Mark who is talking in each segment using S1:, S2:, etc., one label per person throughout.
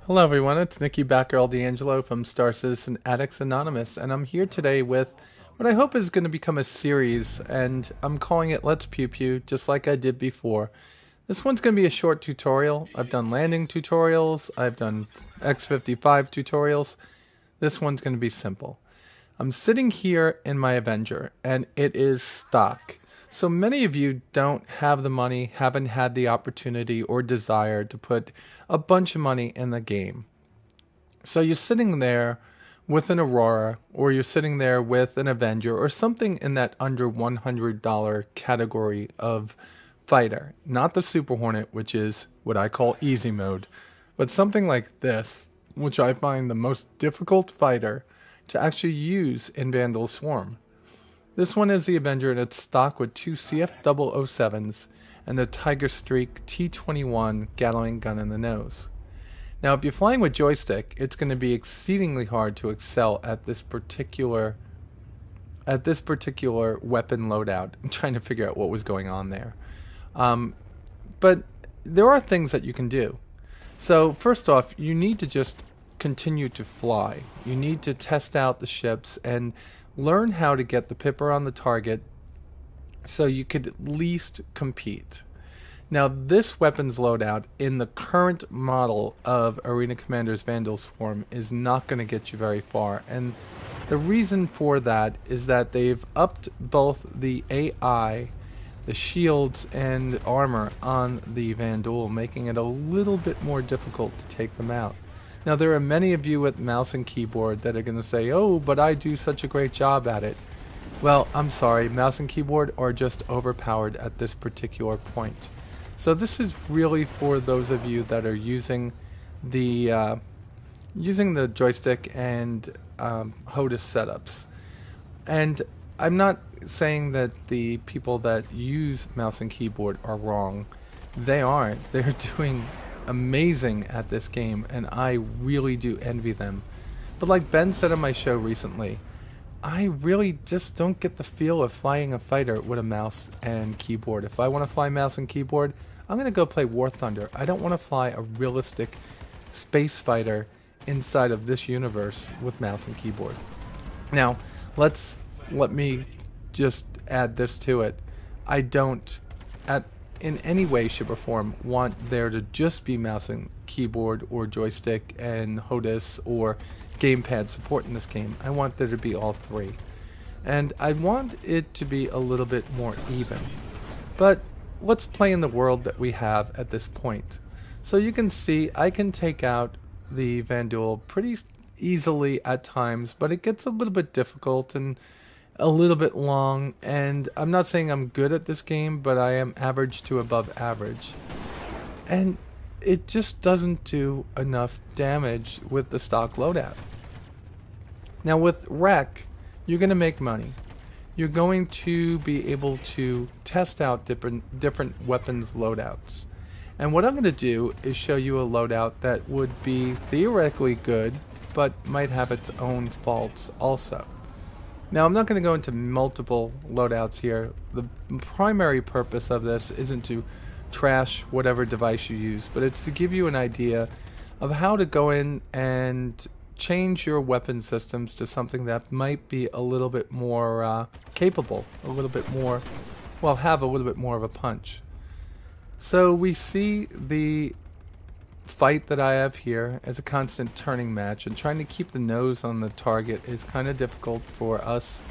S1: Hello everyone, it's Nikki Batgirl D'Angelo from Star Citizen Addicts Anonymous, and I'm here today with what I hope is going to become a series, and I'm calling it Let's Pew Pew, just like I did before. This one's going to be a short tutorial. I've done landing tutorials, I've done X55 tutorials. This one's going to be simple. I'm sitting here in my Avenger, and it is stock. So many of you don't have the money, haven't had the opportunity or desire to put a bunch of money in the game. So you're sitting there with an Aurora, or you're sitting there with an Avenger, or something in that under $100 category of fighter. Not the Super Hornet, which is what I call easy mode, but something like this, which I find the most difficult fighter to actually use in Vandal Swarm. This one is the Avenger, and it's stock with two CF007s and the Tiger Streak T21 Gatling gun in the nose. Now, if you're flying with Joystick, it's going to be exceedingly hard to excel at this particular weapon loadout. I'm trying to figure out what was going on there. But there are things that you can do. So first off, you need to just continue to fly. You need to test out the ships and learn how to get the pipper on the target so you could at least compete. Now, this weapons loadout in the current model of Arena Commander's Vandal Swarm is not going to get you very far. And the reason for that is that they've upped both the AI, the shields, and armor on the Vandal, making it a little bit more difficult to take them out. Now, there are many of you with mouse and keyboard that are going to say, oh, but I do such a great job at it. Well, I'm sorry, mouse and keyboard are just overpowered at this particular point. So this is really for those of you that are using the joystick and HOTAS setups. And I'm not saying that the people that use mouse and keyboard are wrong. They aren't. They're doing amazing at this game, and I really do envy them. But like Ben said on my show recently, I really just don't get the feel of flying a fighter with a mouse and keyboard. If I want to fly mouse and keyboard, I'm going to go play War Thunder. I don't want to fly a realistic space fighter inside of this universe with mouse and keyboard. Now, let me just add this to it. I don't in any way, shape, or form want there to just be mouse and keyboard or joystick and HOTAS or gamepad support in this game. I want there to be all three. And I want it to be a little bit more even. But let's play in the world that we have at this point. So you can see I can take out the Vandal pretty easily at times, but it gets a little bit difficult and a little bit long, and I'm not saying I'm good at this game, but I am average to above average. And it just doesn't do enough damage with the stock loadout. Now with Rec, you're going to make money. You're going to be able to test out different weapons loadouts. And what I'm going to do is show you a loadout that would be theoretically good, but might have its own faults also. Now, I'm not going to go into multiple loadouts here. The primary purpose of this isn't to trash whatever device you use, but it's to give you an idea of how to go in and change your weapon systems to something that might be a little bit more capable, a little bit more, well, have a little bit more of a punch. So we see the fight that I have here as a constant turning match, and trying to keep the nose on the target is kind of difficult for us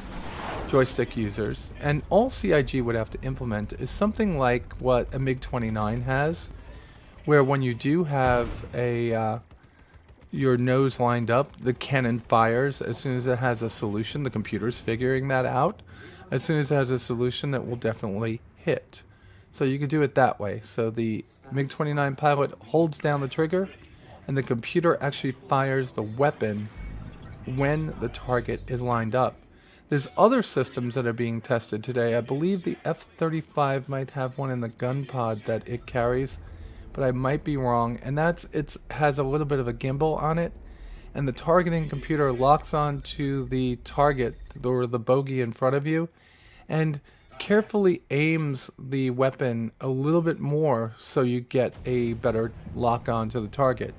S1: joystick users. And all CIG would have to implement is something like what a MiG-29 has, where when you do have a your nose lined up, the cannon fires as soon as it has a solution. The computer's figuring that out. As soon as it has a solution, that will definitely hit. So you could do it that way. So the MiG-29 pilot holds down the trigger, and the computer actually fires the weapon when the target is lined up. There's other systems that are being tested today. I believe the F-35 might have one in the gun pod that it carries, but I might be wrong. And it has a little bit of a gimbal on it, and the targeting computer locks onto the target or the bogey in front of you, and carefully aims the weapon a little bit more so you get a better lock on to the target.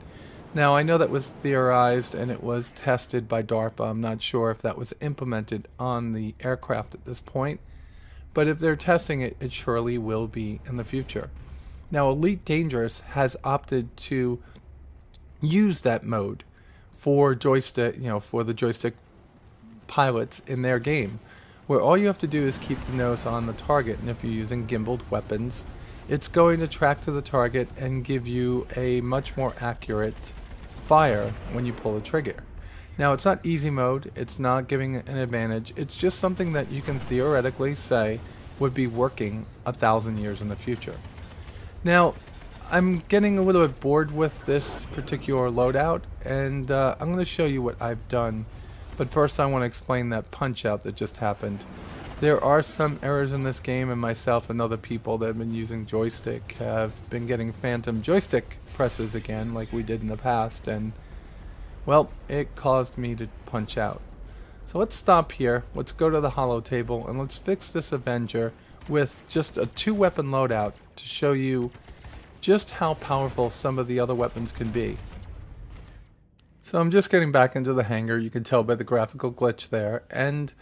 S1: Now, I know that was theorized and it was tested by DARPA. I'm not sure if that was implemented on the aircraft at this point, but if they're testing it, it surely will be in the future. Now, Elite Dangerous has opted to use that mode for joystick, for the joystick pilots in their game, where all you have to do is keep the nose on the target, and if you're using gimbaled weapons, it's going to track to the target and give you a much more accurate fire when you pull the trigger. Now, it's not easy mode, it's not giving an advantage, it's just something that you can theoretically say would be working 1,000 years in the future. Now, I'm getting a little bit bored with this particular loadout, and I'm going to show you what I've done. But first I want to explain that punch out that just happened. There are some errors in this game, and myself and other people that have been using Joystick have been getting phantom joystick presses again like we did in the past, and well, it caused me to punch out. So let's stop here, let's go to the holo table, and let's fix this Avenger with just a 2-weapon loadout to show you just how powerful some of the other weapons can be. So I'm just getting back into the hangar, you can tell by the graphical glitch there, and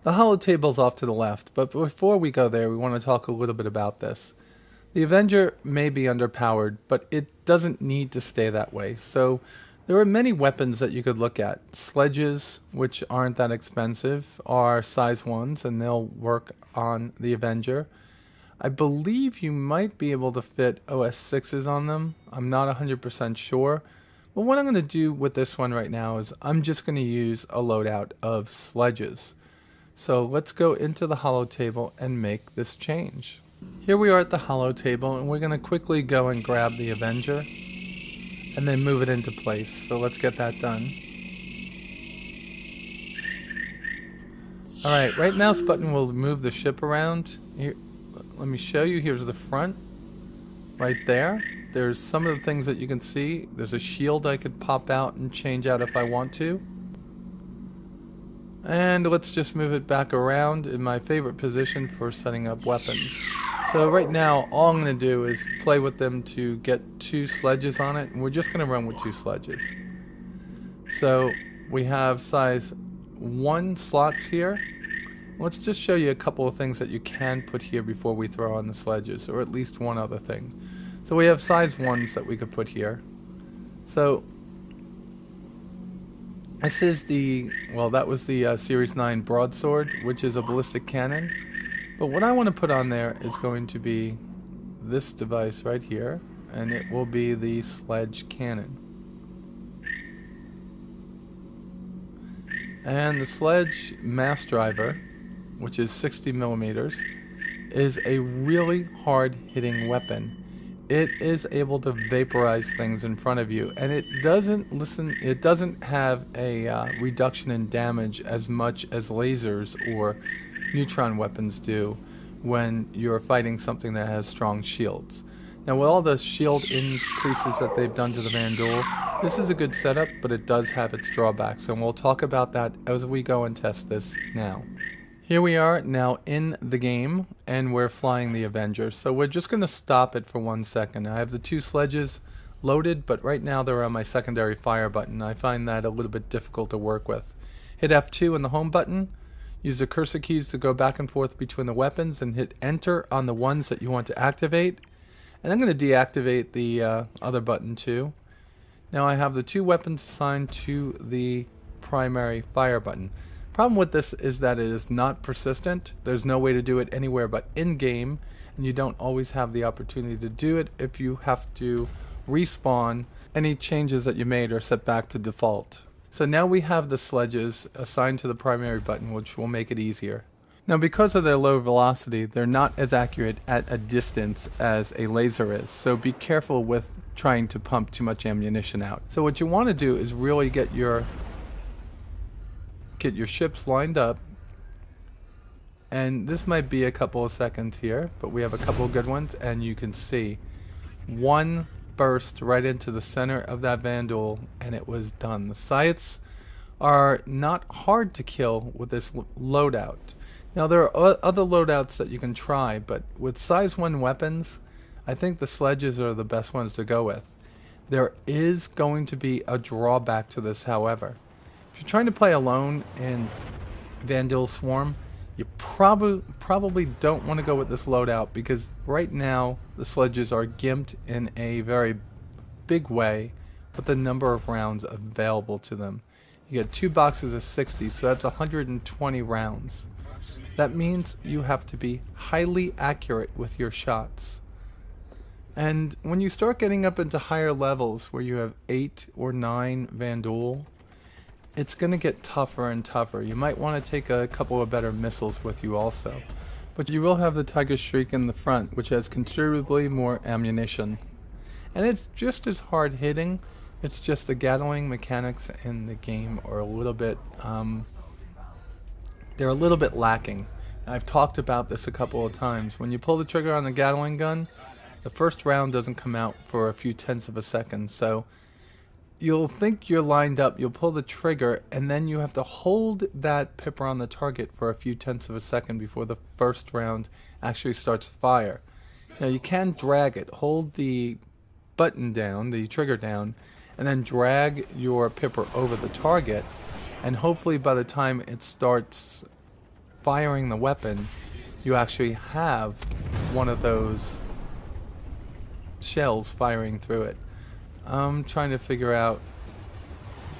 S1: the holo table's off to the left, but before we go there we want to talk a little bit about this. The Avenger may be underpowered, but it doesn't need to stay that way. So there are many weapons that you could look at. Sledges, which aren't that expensive, are size 1s and they'll work on the Avenger. I believe you might be able to fit OS 6s on them. I'm not 100% sure. But what I'm going to do with this one right now is I'm just going to use a loadout of sledges. So let's go into the holo table and make this change. Here we are at the holo table, and we're going to quickly go and grab the Avenger and then move it into place. So let's get that done. Alright, right mouse button will move the ship around. Here, let me show you. Here's the front. Right there. There's some of the things that you can see. There's a shield I could pop out and change out if I want to. And let's just move it back around in my favorite position for setting up weapons. So right now, all I'm going to do is play with them to get 2 sledges on it, and we're just going to run with 2 sledges. So we have size 1 slots here. Let's just show you a couple of things that you can put here before we throw on the sledges, or at least one other thing. So we have size 1s that we could put here. So this is that was the Series 9 broadsword, which is a ballistic cannon. But what I want to put on there is going to be this device right here, and it will be the sledge cannon. And the sledge mass driver, which is 60 millimeters, is a really hard hitting weapon. It is able to vaporize things in front of you, and it doesn't have a reduction in damage as much as lasers or neutron weapons do when you're fighting something that has strong shields. Now, with all the shield increases that they've done to the Vandal, this is a good setup, but it does have its drawbacks, and we'll talk about that as we go and test this now. Here we are now in the game, and we're flying the Avenger. So we're just going to stop it for 1 second. I have the 2 sledges loaded, but right now they're on my secondary fire button. I find that a little bit difficult to work with. Hit F2 on the home button. Use the cursor keys to go back and forth between the weapons, and hit enter on the ones that you want to activate. And I'm going to deactivate the other button too. Now I have the 2 weapons assigned to the primary fire button. Problem with this is that it is not persistent. There's no way to do it anywhere but in-game, and you don't always have the opportunity to do it if you have to respawn. Any changes that you made are set back to default. So now we have the sledges assigned to the primary button, which will make it easier. Now, because of their low velocity, they're not as accurate at a distance as a laser is, so be careful with trying to pump too much ammunition out. So what you want to do is really get your ships lined up, and this might be a couple of seconds here, but we have a couple of good ones, and you can see one burst right into the center of that Vandal, and it was done. The scythes are not hard to kill with this loadout. Now there are other loadouts that you can try, but with size 1 weapons, I think the sledges are the best ones to go with. There is going to be a drawback to this, however. If you're trying to play alone in Vandal Swarm, you probably don't want to go with this loadout, because right now the sledges are gimped in a very big way with the number of rounds available to them. You get 2 boxes of 60, so that's 120 rounds. That means you have to be highly accurate with your shots. And when you start getting up into higher levels where you have 8 or 9 Vandal, it's going to get tougher and tougher. You might want to take a couple of better missiles with you also. But you will have the Tiger Shriek in the front, which has considerably more ammunition. And it's just as hard hitting. It's just the Gatling mechanics in the game are a little bit, they're a little bit lacking. I've talked about this a couple of times. When you pull the trigger on the Gatling gun, the first round doesn't come out for a few tenths of a second. So you'll think you're lined up, you'll pull the trigger, and then you have to hold that pipper on the target for a few tenths of a second before the first round actually starts to fire. Now you can drag it, hold the button down, the trigger down, and then drag your pipper over the target, and hopefully by the time it starts firing the weapon, you actually have one of those shells firing through it. I'm trying to figure out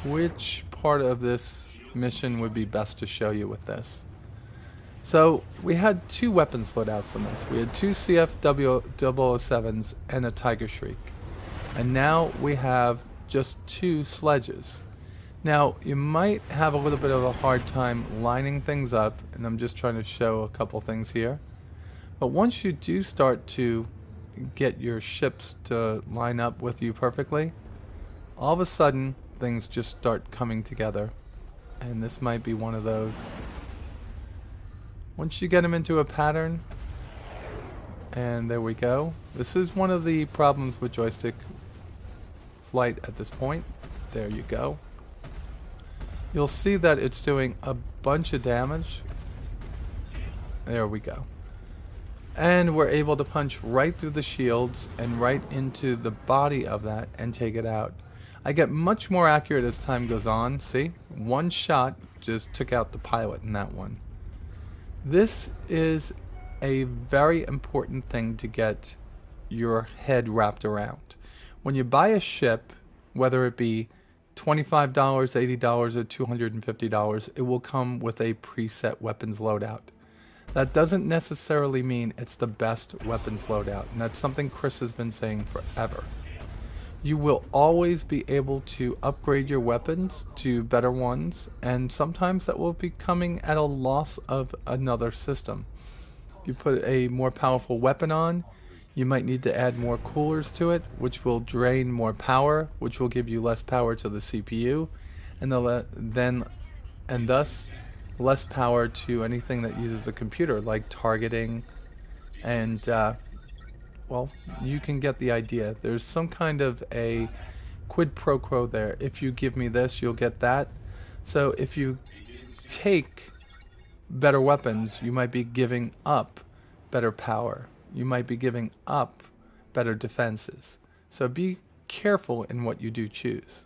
S1: which part of this mission would be best to show you with this. So we had 2 weapons loadouts on this. We had 2 CF-007s and a Tiger Shriek. And now we have just 2 sledges. Now you might have a little bit of a hard time lining things up, and I'm just trying to show a couple things here. But once you do start to get your ships to line up with you perfectly, all of a sudden things just start coming together. And this might be one of those. Once you get them into a pattern, and there we go. This is one of the problems with Joystick flight at this point. There you go. You'll see that it's doing a bunch of damage. There we go. And we're able to punch right through the shields and right into the body of that and take it out. I get much more accurate as time goes on. See? One shot just took out the pilot in that one. This is a very important thing to get your head wrapped around. When you buy a ship, whether it be $25, $80, or $250, it will come with a preset weapons loadout. That doesn't necessarily mean it's the best weapons loadout, and that's something Chris has been saying forever. You will always be able to upgrade your weapons to better ones, and sometimes that will be coming at a loss of another system. You put a more powerful weapon on, you might need to add more coolers to it, which will drain more power, which will give you less power to the CPU, and thus less power to anything that uses a computer, like targeting, and well, you can get the idea. There's some kind of a quid pro quo there. If you give me this, you'll get that. So if you take better weapons, you might be giving up better power. You might be giving up better defenses. So be careful in what you do choose.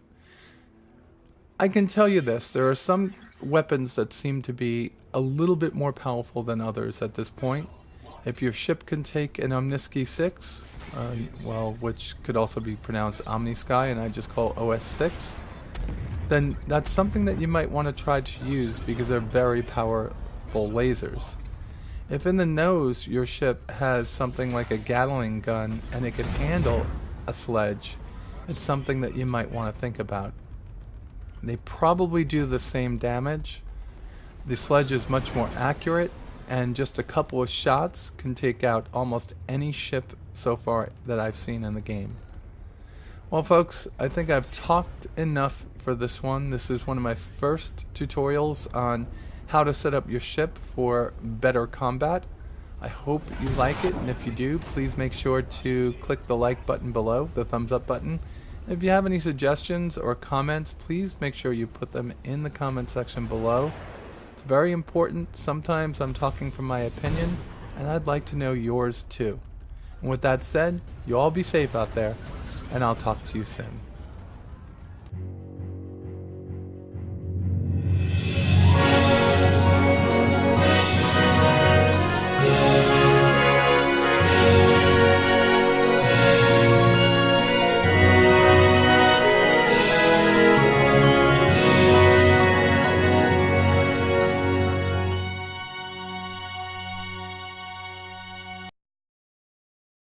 S1: I can tell you this, there are some weapons that seem to be a little bit more powerful than others at this point. If your ship can take an Omnisky 6, which could also be pronounced Omnisky, and I just call OS 6, then that's something that you might want to try to use because they're very powerful lasers. If in the nose your ship has something like a Gatling gun and it can handle a sledge, it's something that you might want to think about. They probably do the same damage. The sledge is much more accurate, and just a couple of shots can take out almost any ship so far that I've seen in the game. Well folks, I think I've talked enough for this one. This is one of my first tutorials on how to set up your ship for better combat. I hope you like it, and if you do, please make sure to click the like button below, the thumbs up button. If you have any suggestions or comments, please make sure you put them in the comment section below. It's very important. Sometimes I'm talking from my opinion, and I'd like to know yours too. And with that said, you all be safe out there, and I'll talk to you soon.